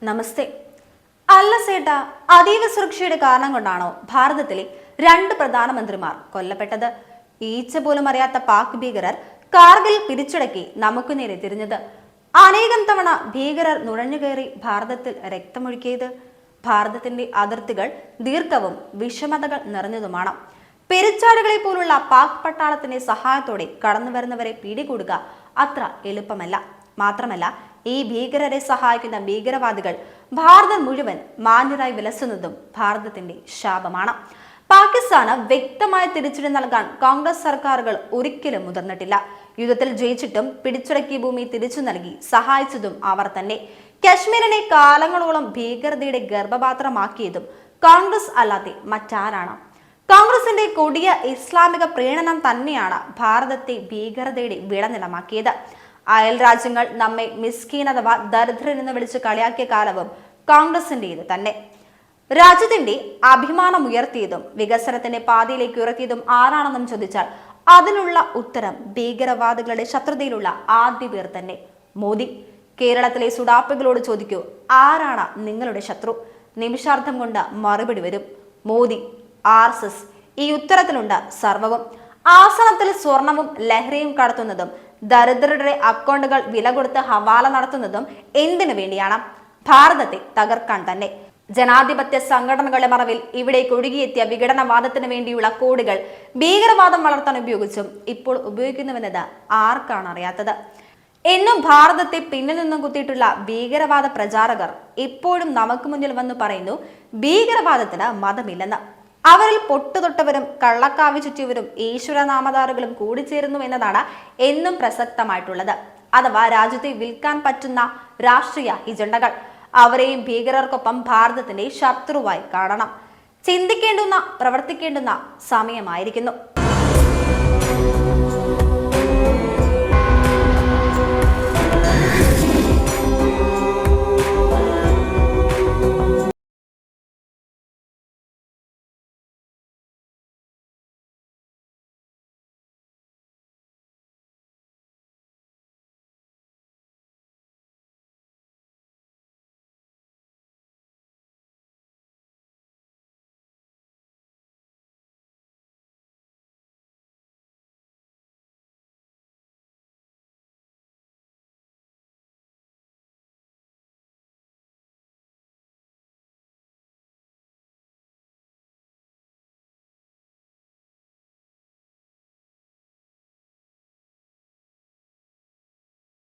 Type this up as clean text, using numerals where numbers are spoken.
നമസ്തേ. അല്ല സേട്ട, അതീവ സുരക്ഷയുടെ കാരണം കൊണ്ടാണോ ഭാരതത്തിലെ 2 പ്രധാനമന്ത്രിമാർ കൊല്ലപ്പെട്ടത്? ഈച്ച പോലും അറിയാത്ത പാക് ഭീകരർ കാർഗിൽ പിടിച്ചടക്കി നമുക്ക് നേരെ തിരിഞ്ഞത്? അനേകം തവണ ഭീകരർ നുഴഞ്ഞുകയറി ഭാരതത്തിൽ രക്തമൊഴുക്കിയത്? ഭാരതത്തിന്റെ അതിർത്തികൾ ദീർഘവും വിഷമതകൾ നിറഞ്ഞതുമാണ്. പെരിച്ചാടുകളെ പോലുള്ള പാക് പട്ടാളത്തിന്റെ സഹായത്തോടെ കടന്നു വരുന്നവരെ പിടികൂടുക അത്ര എളുപ്പമല്ല. മാത്രമല്ല, ഈ ഭീകരരെ സഹായിക്കുന്ന ഭീകരവാദികൾ ഭാരതം മുഴുവൻ മാന്യരായി വിലസുന്നതും ഭാരതത്തിന്റെ ശാപമാണ്. പാകിസ്ഥാന് വ്യക്തമായ തിരിച്ചടി നൽകാൻ കോൺഗ്രസ് സർക്കാരുകൾ ഒരിക്കലും മുതിർന്നിട്ടില്ല. യുദ്ധത്തിൽ ജയിച്ചിട്ടും പിടിച്ചടക്കിയ ഭൂമി തിരിച്ചു നൽകി സഹായിച്ചതും അവർ തന്നെ. കശ്മീരിനെ കാലങ്ങളോളം ഭീകരതയുടെ ഗർഭപാത്രമാക്കിയതും കോൺഗ്രസ് അല്ലാതെ മറ്റാരാണ്? കോൺഗ്രസിന്റെ കൊടിയ ഇസ്ലാമിക പ്രീണനം തന്നെയാണ് ഭാരതത്തെ ഭീകരതയുടെ വിളനിലമാക്കിയത്. അയൽ രാജ്യങ്ങൾ നമ്മെ മിസ്കീൻ അഥവാ ദരിദ്രരെന്ന് വിളിച്ച് കളിയാക്കിയ കാലവും കോൺഗ്രസിന്റേത് തന്നെ. രാജ്യത്തിന്റെ അഭിമാനം ഉയർത്തിയതും വികസനത്തിന്റെ പാതയിലേക്ക് ഉയർത്തിയതും ആരാണെന്നും ചോദിച്ചാൽ അതിനുള്ള ഉത്തരം ഭീകരവാദികളുടെ ശത്രുതയിലുള്ള ആദ്യ പേർ തന്നെ മോദി. കേരളത്തിലെ സുഡാപ്പികളോട് ചോദിക്കൂ, ആരാണ് നിങ്ങളുടെ ശത്രു? നിമിഷാർത്ഥം കൊണ്ട് മറുപടി വരും, മോദി, RSS. ഈ ഉത്തരത്തിലുണ്ട് സർവവും. ആസനത്തിൽ സ്വർണവും ലഹരിയും കടത്തുന്നതും ദരിദ്രരുടെ അക്കൗണ്ടുകൾ വില കൊടുത്ത് ഹവാല നടത്തുന്നതും എന്തിനു വേണ്ടിയാണ്? ഭാരതത്തെ തകർക്കാൻ തന്നെ. ജനാധിപത്യ സംഘടനകളുടെ മറവിൽ ഇവിടേക്ക് ഒഴുകിയെത്തിയ വിഘടനവാദത്തിന് വേണ്ടിയുള്ള കോടികൾ ഭീകരവാദം വളർത്താൻ ഉപയോഗിച്ചും ഇപ്പോൾ ഉപയോഗിക്കുന്നുവെന്നത് ആർക്കാണ് അറിയാത്തത്? എന്നും ഭാരതത്തെ പിന്നിൽ നിന്നും കുത്തിയിട്ടുള്ള ഭീകരവാദ പ്രചാരകർ ഇപ്പോഴും നമുക്ക് മുന്നിൽ വന്ന് പറയുന്നു ഭീകരവാദത്തിന് മതമില്ലെന്ന്. അവരിൽ പൊട്ടുതൊട്ടവരും കള്ളക്കാവി ചുറ്റിയവരും ഈശ്വരനാമധാരികളും കൂടിച്ചേരുന്നു എന്നതാണ് എന്നും പ്രസക്തമായിട്ടുള്ളത്. അഥവാ രാജ്യത്തെ വിൽക്കാൻ പറ്റുന്ന രാഷ്ട്രീയ ഹിജണ്ടകൾ. അവരെയും ഭീകരർക്കൊപ്പം ഭാരതത്തിന്റെ ശത്രുവായി കാണണം. ചിന്തിക്കേണ്ടുന്ന, പ്രവർത്തിക്കേണ്ടുന്ന സമയമായിരിക്കുന്നു.